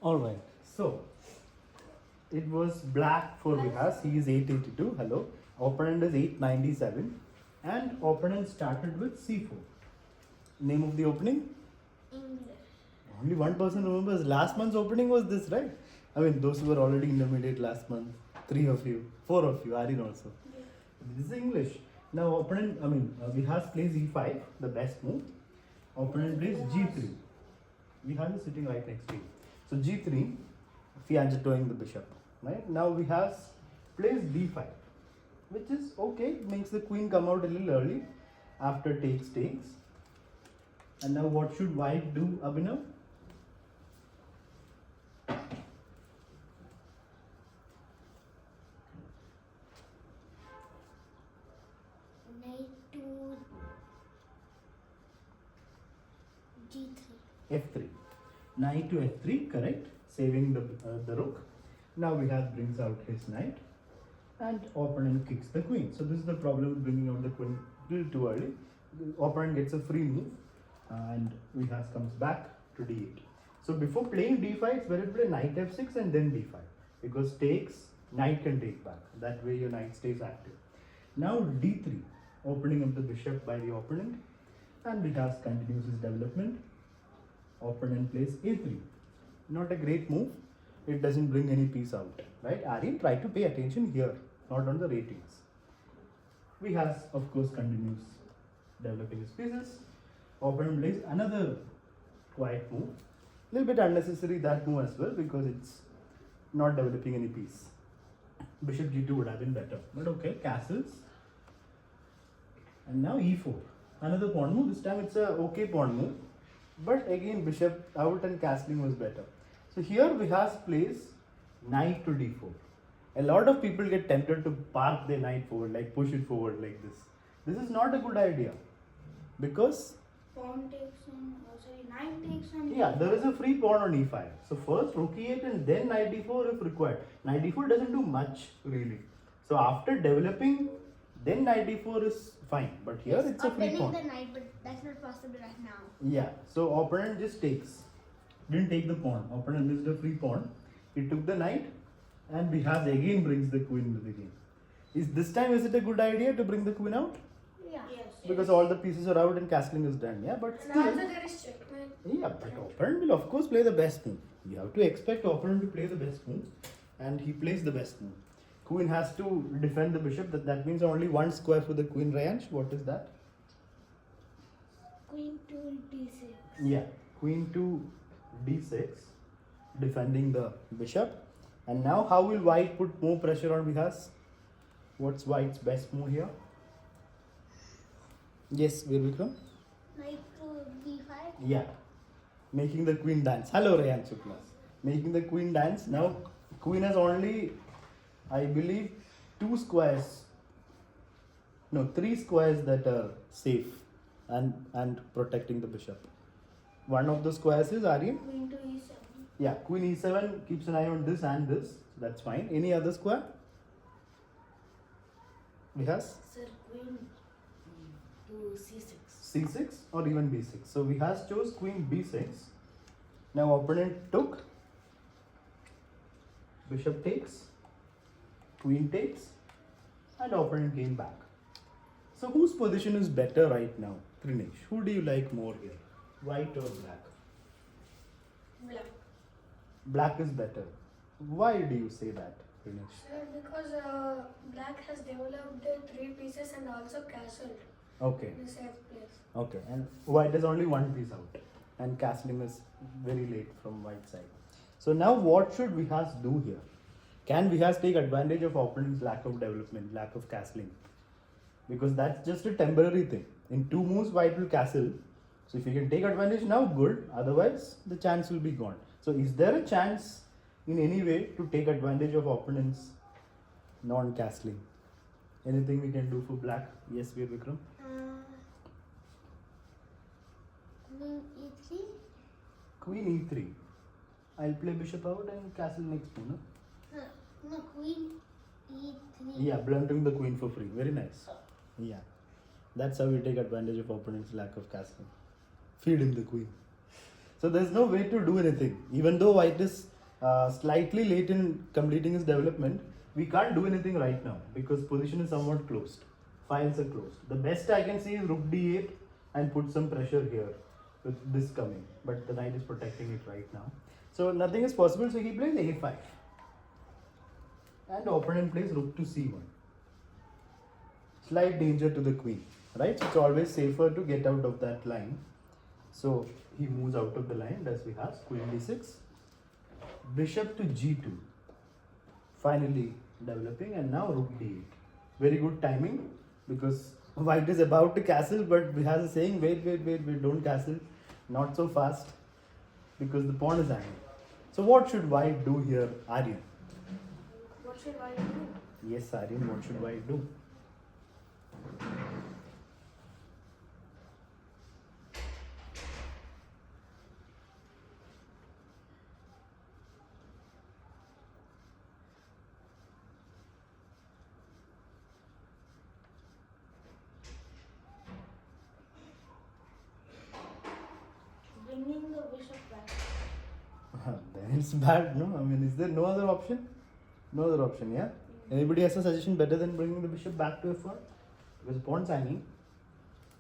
Alright, so it was black for Vihas. He is 882. Hello. Opponent is 897. And opponent started with c4. Name of the opening? English. Only one person remembers. Last month's opening was this, right? I mean, those who were already intermediate last month. 3 of you. 4 of you. Aryan also. Yeah. This is English. Now opponent, Vihas plays e5, the best move. Opponent plays g3. Vihas is sitting right next to you. So g3, fianchettoing the bishop. Right? Now Vihas plays d5, which is okay. Makes the queen come out a little early after takes. And now what should white do, Abhinav? Knight to G3. f3. Knight to f3, correct. Saving the rook. Now Vihas brings out his knight and opponent kicks the queen. So this is the problem with bringing out the queen a little too early. The opponent gets a free move and Vihas comes back to d8. So before playing d5, it's better to play knight f6 and then d5, because takes, knight can take back. That way your knight stays active. Now d3, opening up the bishop by the opponent, and Vihas continues his development. Opponent plays a3. Not a great move. It doesn't bring any piece out, right? Aryan, try to pay attention here, not on the ratings. Vihas, of course, continues developing his pieces. Opponent plays another quiet move. Little bit unnecessary that move as well, because it's not developing any piece. Bishop g2 would have been better, but okay, castles. And now e4. Another pawn move. This time it's a okay pawn move, but again bishop out and castling was better. So here Vihas plays knight to d4. A lot of people get tempted to park their knight forward, like push it forward like this. This is not a good idea, because Pawn takes on, knight takes on. yeah, there is a free pawn on e5. So first rook e8 and then knight d4 if required. Knight d4 doesn't do much really. So after developing, then knight d4 is fine. But here it's a free Winning pawn. the knight, but that's not possible right now. Yeah, so opponent just takes. Didn't take the pawn. Opponent missed a free pawn. He took the knight, and Vihas again brings the queen into the game. Is it a good idea to bring the queen out? Yeah. Yes. Because all the pieces are out and castling is done. Yeah, but And still. also there is checkmate. Yeah, but opponent will of course play the best move. You have to expect opponent to play the best move, and he plays the best move. Queen has to defend the bishop. That means only one square for the queen. Rayansh, what is that? Queen to D6. Yeah, queen to d6, defending the bishop. And now how will white put more pressure on Vihas? What's white's best move here? Yes, Veer Vikram? Knight to B5. Yeah, making the queen dance. Hello, Rayan Shukla. Making the queen dance. Now, queen has only, I believe, 2 squares. No, 3 squares that are safe and protecting the bishop. One of the squares is Aryan. Queen to E7. Yeah, queen e7 keeps an eye on this and this. So that's fine. Any other square? Vihas? Sir, queen to C6. C6 or even b6. So Vihas chose queen b6. Now opponent took. Bishop takes. Queen takes. And opponent came back. So whose position is better right now? Trinesh, who do you like more here? White or black? Black. Black is better. Why do you say that, Trinesh? Sir, because black has developed the 3 pieces and also castled Okay. in a safe place. Okay, and white has only one piece out, and castling is very late from white side. So now what should Vihas do here? Can Vihas take advantage of opponent's lack of development, lack of castling? Because that's just a temporary thing. In 2 moves, white will castle. So if you can take advantage now, good. Otherwise, the chance will be gone. So is there a chance in any way to take advantage of opponent's non-castling? Anything we can do for black? Yes, Veer Vikram? Queen E3. Queen e3. I'll play bishop out and castle next move. No? No, queen E3. Yeah, blunting the queen for free. Very nice. Yeah. That's how you take advantage of opponent's lack of castling. Feed him the queen. So there's no way to do anything. Even though white is slightly late in completing his development. We can't do anything right now because position is somewhat closed. Files are closed. The best I can see is rook d8 and put some pressure here with this coming. But the knight is protecting it right now. So nothing is possible. So he plays a5. And the opponent plays rook to c1. Slight danger to the queen. Right? So it's always safer to get out of that line. So he moves out of the line. Thus we have queen d6. Bishop to g2. Finally developing, and now rook d8. Very good timing because white is about to castle, but we have a saying, wait, don't castle, not so fast, because the pawn is hanging. So what should white do here, Aryan? What should I do? Yes, Aryan, what should white do? Bringing the bishop back. Then it's bad, no? I mean, is there no other option? No other option, yeah? Anybody has a suggestion better than bringing the bishop back to f1? Because pawn's hanging.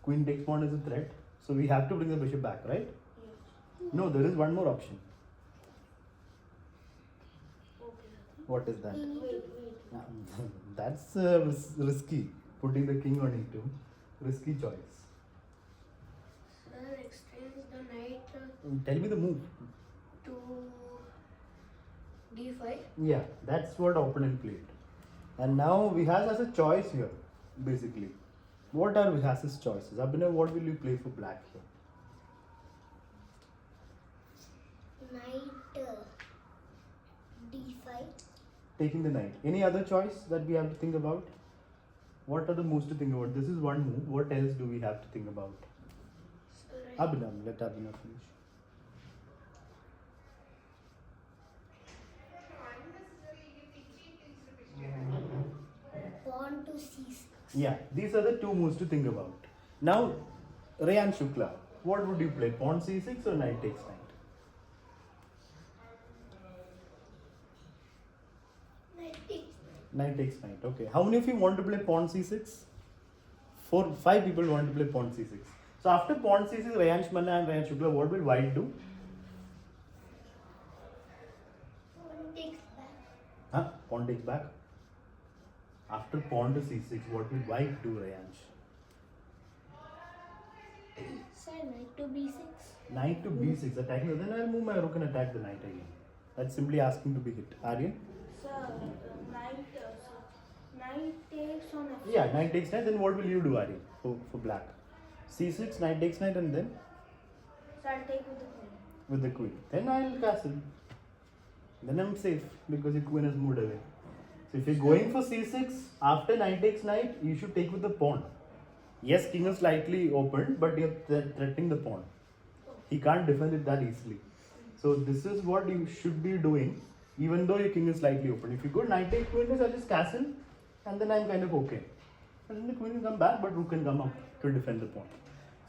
Queen takes pawn is a threat. So we have to bring the bishop back, right? Yes. No, there is one more option. Okay. What is that? Wait. That's risky. Putting the king on e2. Risky choice. Sir, exchange the knight Tell me the move. to d5. Yeah, that's what opponent played. And now Vihas has a choice here, basically. What are Vihas's choices? Abhinav, what will you play for black here? Knight d5. Taking the knight. Any other choice that we have to think about? What are the moves to think about? This is one move. What else do we have to think about? Sir, Abhinav, let Abhinav finish. pawn to c6. Yeah, these are the two moves to think about. Now, Rayan Shukla, what would you play? Pawn c6 or knight takes knight? Knight takes Knight takes knight. Okay. How many of you want to play pawn c6? 5 people want to play pawn c6. So after pawn c6, Rayan Shmanna and Rayan Shukla, what will white do? Pawn takes back. Huh? Pawn takes back. After pawn to c6, what will white do, Rayansh? Sir, knight to b6. Knight to b6, attacking. Then I'll move my rook and attack the knight again. That's simply asking to be hit. Aryan? Sir, knight takes on f6. Yeah, knight takes knight. Then what will you do, Aryan, for black? c6, knight takes knight, and then So I'll take with the queen. with the queen. Then I'll castle. Then I'm safe because your queen has moved away. So if you're going for c6, after knight takes knight, you should take with the pawn. Yes, king is slightly opened, but you're threatening the pawn. He can't defend it that easily. So this is what you should be doing, even though your king is slightly open. If you go knight takes queen, I'll just castle, and then I'm kind of okay. And then the queen can come back, but rook can come up to defend the pawn.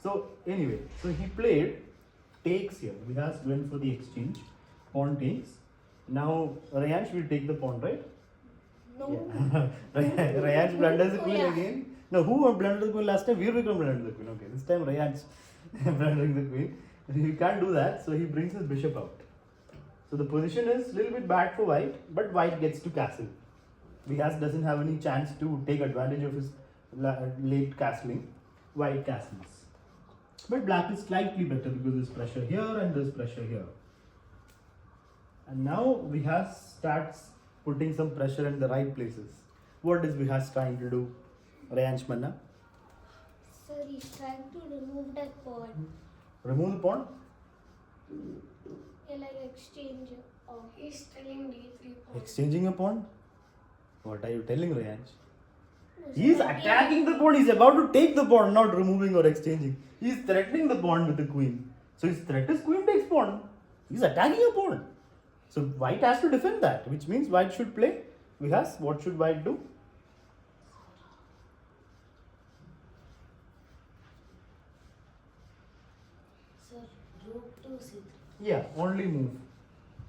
So anyway, so he played takes here. Vihas went for the exchange. Pawn takes. Now Rayansh will take the pawn, right? No. Yeah. Rayansh blunders the queen Yeah. again. No, who blundered the queen last time? Veer Vikram blundered the queen. Okay, this time Rayansh blundering the queen. He can't do that, so he brings his bishop out. So the position is a little bit bad for white, but white gets to castle. Vihas doesn't have any chance to take advantage of his late castling. White castles. But black is slightly better because there's pressure here and there's pressure here. And now Vihas starts putting some pressure in the right places. What is Vihas trying to do, Rayansh Manna? Sir, he's trying to remove that pawn. Remove the pawn? Yeah, like exchange. He's telling d3 pawn. Exchanging a pawn? What are you telling, Rayansh? No, He is sir, attacking the pawn. He's about to take the pawn, not removing or exchanging. He is threatening the pawn with the queen. So his threat is queen takes pawn. He's attacking a pawn. So white has to defend that, which means white should play. Vihas, what should white do? Sir, rook to c3. Yeah, only move.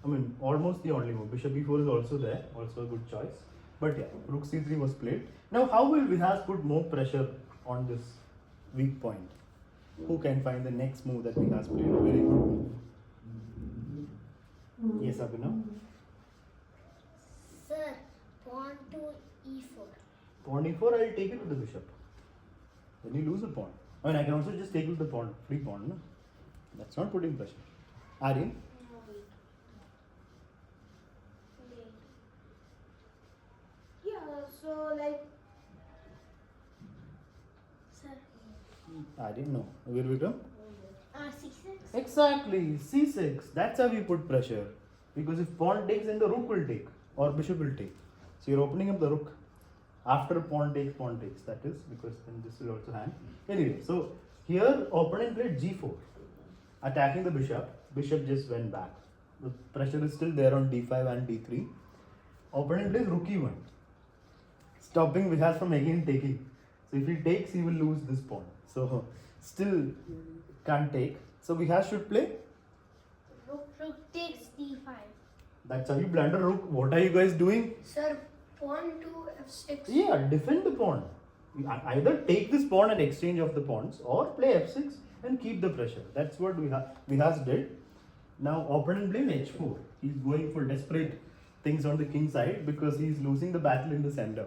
I mean, almost the only move. Bishop e4 is also there, also a good choice. But yeah, rook c3 was played. Now, how will Vihas put more pressure on this weak point? Who can find the next move that Vihas played? A very good move. Yes, Abhinav? Sir, pawn to e4. Pawn e4, I'll take it to the bishop. Then you lose the pawn. I mean, I can also just take it with the pawn, free pawn, no? That's not putting pressure. Aryan? No, wait. Wait. Yeah, so like. Sir. Aryan, no. Where we come? C6. Exactly, c6. That's how we put pressure. Because if pawn takes, then the rook will take, or bishop will take. So you're opening up the rook. After pawn takes, that is, because then this will also hang. Anyway, so here opponent played g4, attacking the bishop. Bishop just went back. The pressure is still there on d5 and d3. Opponent plays rook e1, stopping Vihas from again taking. So if he takes, he will lose this pawn. So still can't take. So Vihas should play. Rook takes d5. That's how you blunder rook. What are you guys doing? Sir, pawn to f6. Yeah, defend the pawn. You either take this pawn and exchange of the pawns, or play f6 and keep the pressure. That's what Vihas did. Now opponent plays h4. He's going for desperate things on the king side because he's losing the battle in the center.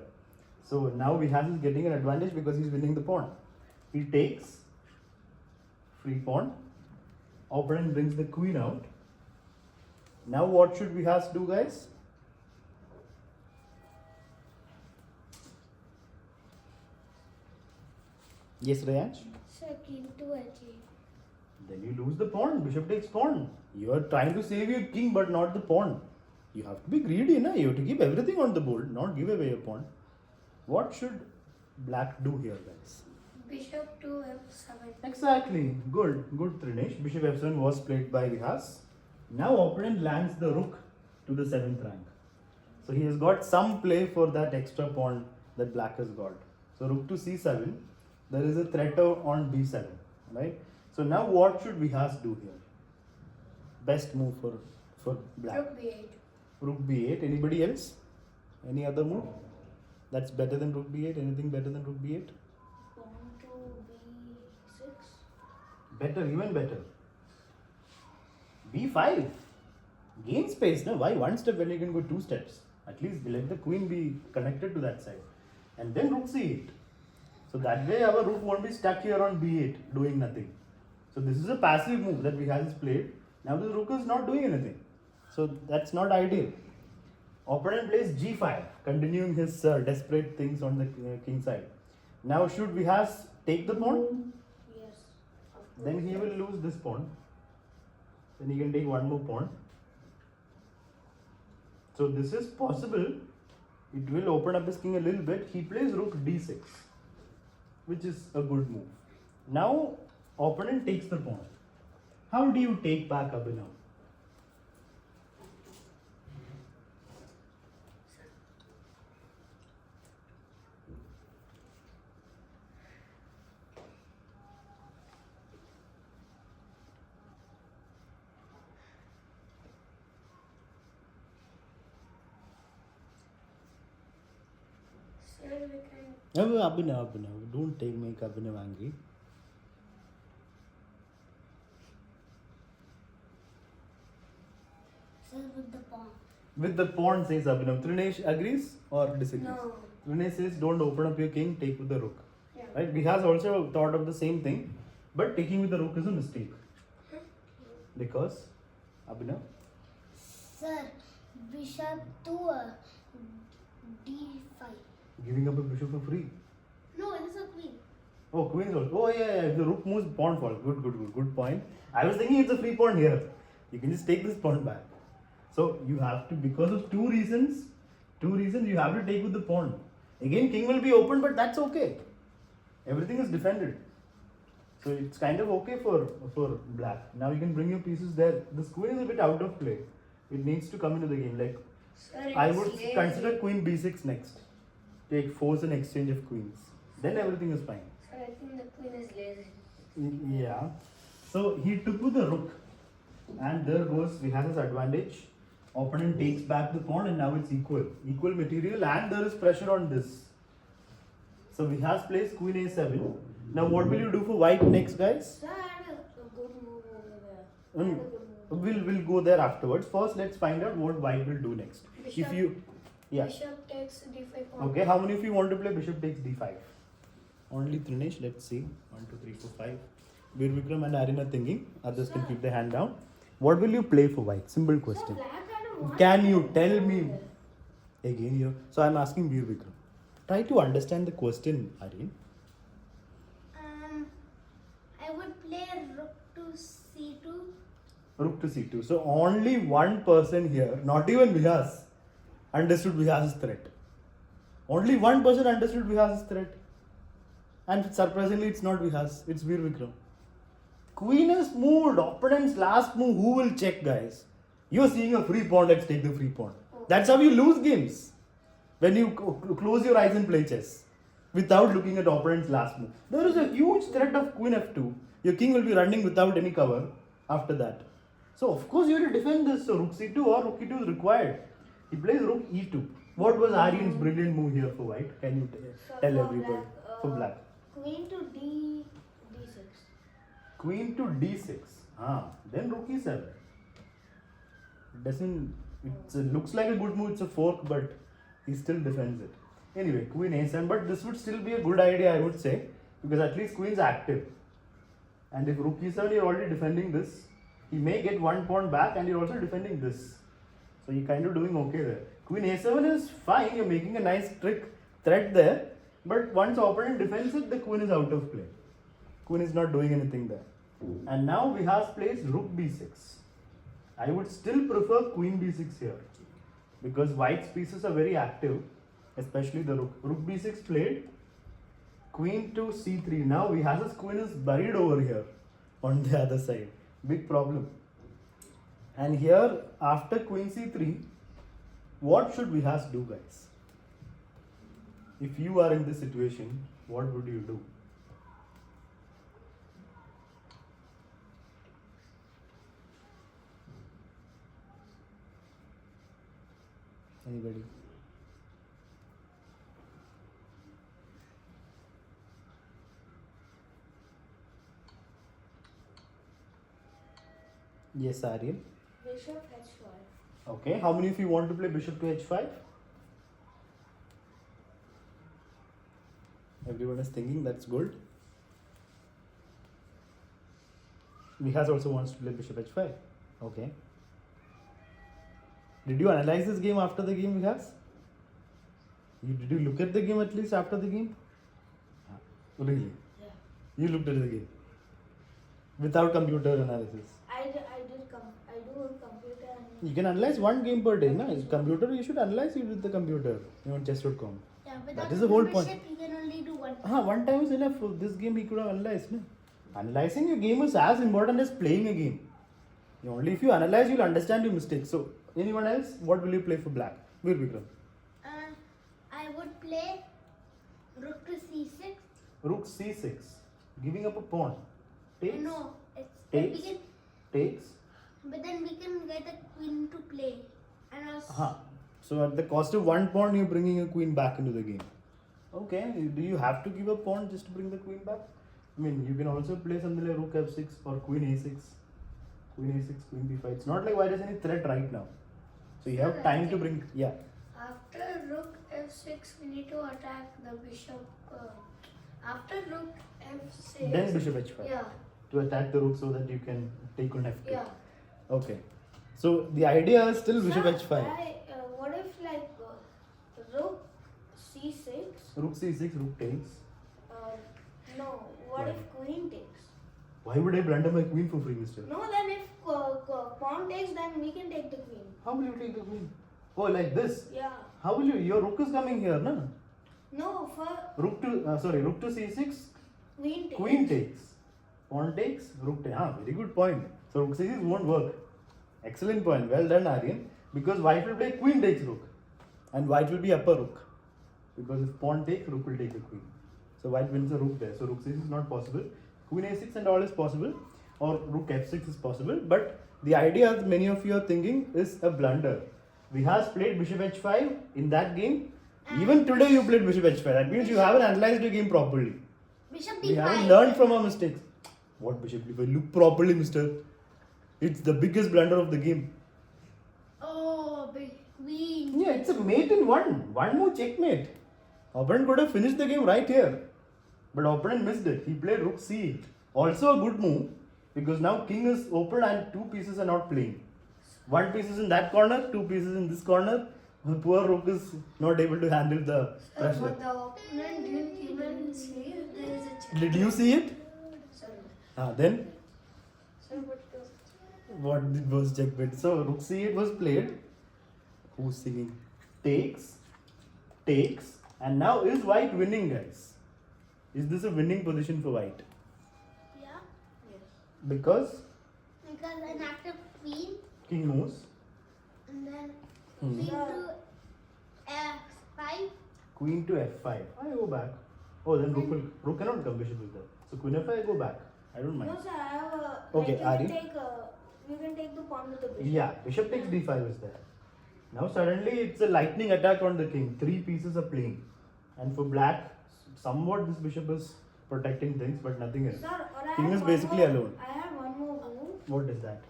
So now Vihas is getting an advantage because he's winning the pawn. He takes, free pawn. Opponent brings the queen out. Now what should Vihas do, guys? Yes, Rayansh? Sir, king to h8. Then you lose the pawn. Bishop takes pawn. You are trying to save your king, but not the pawn. You have to be greedy, na? You have to keep everything on the board, not give away your pawn. What should black do here, guys? Bishop to f7. Exactly. Good. Good, Trinesh. Bishop f7 was played by Vihas. Now opponent lands the rook to the 7th rank. So he has got some play for that extra pawn that black has got. So rook to c7. There is a threat on b7, right? So now what should Vihas do here? Best move for black. Rook b8. Rook b8. Anybody else? Any other move? That's better than rook b8? Anything better than rook b8? Pawn to b6. Better, even better. b5. Gain space, no? Why one step when you can go two steps? At least let the queen be connected to that side. And then rook c8. So that way our rook won't be stuck here on b8 doing nothing. So this is a passive move that Vihas played. Now the rook is not doing anything. So that's not ideal. Opponent plays g5, continuing his desperate things on the king side. Now should Vihas take the pawn? Yes. Then he will lose this pawn. Then he can take one more pawn. So this is possible. It will open up his king a little bit. He plays rook d6, which is a good move. Now opponent takes the pawn. How do you take back Abhinav? Sir, we can. Abhinav, don't make Abhinav angry. Sir, with the pawn. With the pawn, says Abhinav. Trinesh agrees or disagrees? No. Trinesh says don't open up your king, take with the rook. Yeah. Right? Vihas also thought of the same thing, but taking with the rook is a mistake. Because, Abhinav? Sir, bishop to d5. Giving up a bishop for free. No, it is a queen. Oh, queen is also. Oh, yeah. If the rook moves, pawn falls. Good point. I was thinking it's a free pawn here. You can just take this pawn back. So you have to, because of two reasons, you have to take with the pawn. Again, king will be open, but that's okay. Everything is defended. So it's kind of okay for black. Now you can bring your pieces there. This queen is a bit out of play. It needs to come into the game. Like, Sir, I it's would lazy. consider queen b6 next. Take force and exchange of queens. Then everything is fine. Sir, I think the queen is lazy. Yeah. So he took with the rook. And there goes Vihas's advantage. Opponent takes back the pawn and now it's equal. Equal material and there is pressure on this. So we have placed queen a7. Now what will you do for white next, guys? Sir, I had a good move over there. I had a good move. We'll go there afterwards. First, let's find out what white will do next. Bishop. If you, yeah. Bishop takes d5 pawn. Okay, how many of you want to play bishop takes d5? Only Trinesh, let's see. 1, 2, 3, 4, 5. Veer Vikram and Aryan are thinking. Others can keep their hand down. What will you play for white? Simple Sir, question. black had a one. Can you tell me? Again here. So I'm asking Veer Vikram. Try to understand the question, Aryan. I would play rook to c2. Rook to c2. So only one person here, not even Vihas, understood Vihas's threat. Only one person understood Vihas's threat. And surprisingly, it's not Vihas, it's Veer Vikram. Queen is moved. Opponent's last move. Who will check, guys? You're seeing a free pawn. Let's take the free pawn. That's how you lose games. When you close your eyes and play chess without looking at opponent's last move. There is a huge threat of queen f2. Your king will be running without any cover after that. So of course you have to defend this. So rook c2 or rook e2 is required. He plays rook e2. What was Aryan's brilliant move here for white? Can you tell for everybody? black, For black. Queen to d6. Queen to d6. Then rook e7. It looks like a good move. It's a fork, but he still defends it. Anyway, queen a7. But this would still be a good idea, I would say, because at least queen's active. And if rook e7, you're already defending this. He may get one pawn back, and you're also defending this. So you're kind of doing okay there. Queen a7 is fine. You're making a nice threat there. But once opponent defends it, the queen is out of play. Queen is not doing anything there. And now we have placed rook b6. I would still prefer queen b6 here, because white's pieces are very active, especially the rook. Rook b6 played. Queen to c3. Now Vihas's queen is buried over here on the other side. Big problem. And here, after queen c3, what should Vihas do, guys? If you are in this situation, what would you do? Anybody? Yes, Aryan. Bishop h5. Okay, how many of you want to play bishop to h5? Everyone is thinking, that's good. Vihas also wants to play bishop h5. Okay. Did you analyze this game after the game, Vihas? Did you look at the game at least after the game? Really? Yeah. You looked at the game without computer analysis. I do computer and You can analyze one game per day, na? Computer, you should analyze it with the computer on chess.com. yeah, That is the whole point. You can only do one. One time is enough. For this game he could have analyzed. No? Analyzing your game is as important as playing a game. Only if you analyze, you'll understand your mistakes. So, anyone else? What will you play for black? Veer Vikram. I would play rook to c6. Rook c6. Giving up a pawn. Takes. No, it's Takes. we can, Takes. but then we can get a queen to play. And also, So at the cost of one pawn, you're bringing a queen back into the game. Okay. Do you have to give a pawn just to bring the queen back? I mean, you can also play something like rook f6 or queen a6. Queen a6, queen b5. It's not like white has any threat right now. So you have time to bring. Yeah. After rook f6, we need to attack the bishop. After rook f6. Then bishop h5. Yeah. To attack the rook so that you can take on f2. Yeah. Okay. So the idea is still bishop Sir, h5. what if like rook c6? Rook c6, rook takes. No, what if queen takes? Why would I blunder my queen for free, mister? No, then if pawn takes, then we can take the queen. How will you take the queen? Oh, like this? Yeah. How will you? Your rook is coming here, no? No, for Rook to rook to c6, queen takes. queen takes. Pawn takes, rook takes. Very good point. So rook c6 won't work. Excellent point. Well done, Aryan. Because white will play queen takes rook. And white will be upper rook. Because if pawn takes, rook will take the queen. So white wins the rook there. So rook c6 is not possible. Queen a6 and all is possible. Or rook f6 is possible. But the idea, as many of you are thinking, is a blunder. Vihas played bishop h5 in that game. Even today you played bishop h5. That means you haven't analyzed the game properly. Bishop We haven't d5. learned from our mistakes. What bishop d5? Look properly, mister. It's the biggest blunder of the game. Oh, big queen. Yeah, it's a mate in one. One more checkmate. Opponent could have finished the game right here. But opponent missed it. He played rook c8. Also a good move because now king is open and two pieces are not playing. One piece is in that corner, two pieces in this corner. The poor rook is not able to handle the Sir, pressure. but the opponent didn't even see if there is a check. Did you see it? Sir, Then sir, but what was checkmate? So rook c8 was played. Who's singing? Takes, and now is white winning, guys? Is this a winning position for white? Yeah. yes. Because Because an active queen king moves, and then Hmm. queen to f5. queen to f5. I go back. Oh, then rook cannot come. Bishop is there. So queen f5, I go back. I don't mind. No, sir, I have a. Okay, like Ari? you can take the pawn with the bishop. Yeah, bishop takes d5 is there. Now suddenly it's a lightning attack on the king. Three pieces are playing, and for black, somewhat this bishop is protecting things, but nothing else. Sir, or I King have is one basically more, alone. I have one more move. What is that?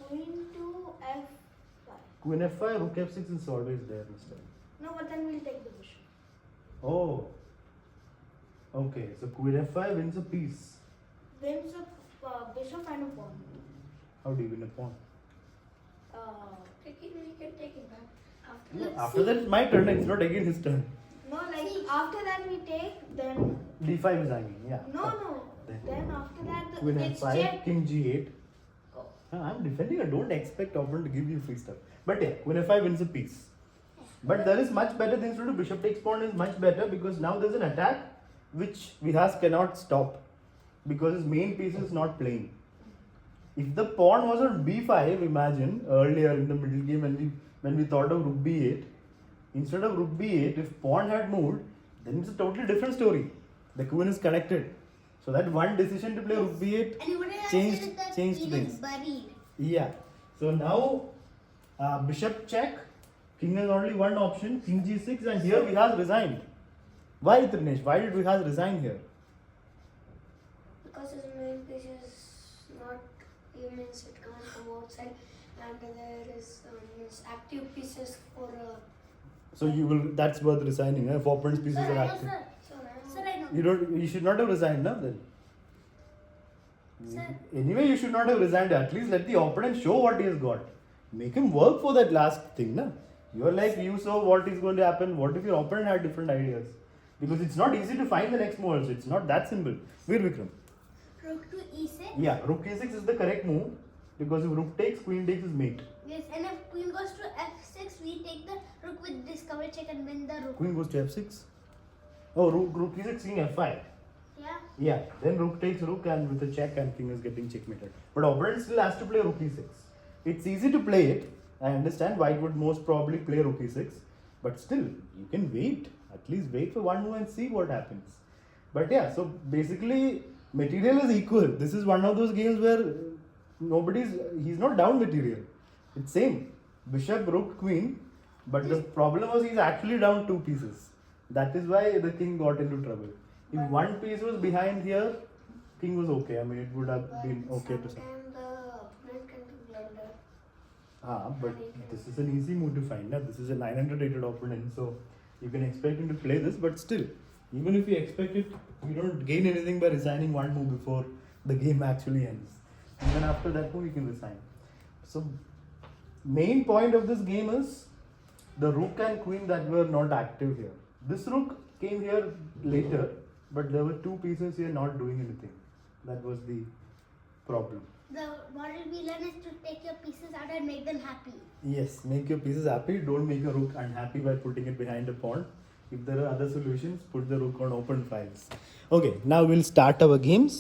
Queen to f5. Queen f5, rook f6 is always there, mister. No, but then we'll take the bishop. Oh. Okay, so queen f5 wins a piece. Wins a bishop and a pawn. How do you win a pawn? Uh, We can take it back. After No, that. after that, it's my turn. It's not again his turn. no, like after that we take, then. d5 is hanging. Yeah. No. Then- Then after that, Queen it's f5, check. king g8. Oh. I'm defending. I don't expect opponent to give you free stuff. But yeah, queen f5 wins a piece. But there is much better things to do. Bishop takes pawn is much better because now there's an attack which Vihas cannot stop because his main piece is not playing. If the pawn was on b5, imagine earlier in the middle game when we thought of rook b8, instead of rook b8, if pawn had moved, then it's a totally different story. The queen is connected. So that one decision to play rook b8 And you would have Changed- said that changed queen things. is buried. Yeah. So now bishop check. King has only one option. King g6, and here Vihas resigned. Why, Trinesh? Why did Vihas resign here? Because his main piece is not, he means it can't come outside, and there is his active pieces for. So you will. That's worth resigning. If opponent's pieces Sir, are I know, active, sir. So now. Sir, I know. you don't. You should not have resigned, now then. Sir. Anyway, you should not have resigned. At least let the opponent show what he has got. Make him work for that last thing, na? You're like, you saw what is going to happen. What if your opponent had different ideas? Because it's not easy to find the next move also. It's not that simple. Veer Vikram. Rook to e6. Yeah, rook e6 is the correct move because if rook takes, queen takes is mate. Yes, and if queen goes to f6, we take the rook with discover check and win the rook. Queen goes to f6. Oh, rook e6, king f5. Yeah. Yeah, then rook takes rook and with a check and king is getting checkmated. But opponent still has to play rook e6. It's easy to play it. I understand white would most probably play rook e6. But still, you can wait. At least wait for one move and see what happens. But yeah, so basically material is equal. This is one of those games where he's not down material. It's same. Bishop, rook, queen. But the problem was he's actually down two pieces. That is why the king got into trouble. If one piece was behind here, king was okay. I mean, it would have been okay to some. Sometimes the opponent can do blunder. But this is an easy move to find. Na? This is a 900 rated opponent, so you can expect him to play this. But still, even if you expect it, you don't gain anything by resigning one move before the game actually ends. Even after that move, you can resign. So, main point of this game is the rook and queen that were not active here. This rook came here later, but there were two pieces here not doing anything. That was the problem. The model we learn is to take your pieces out and make them happy. Yes, make your pieces happy. Don't make a rook unhappy by putting it behind a pawn. If there are other solutions, put the rook on open files. Okay, now we'll start our games.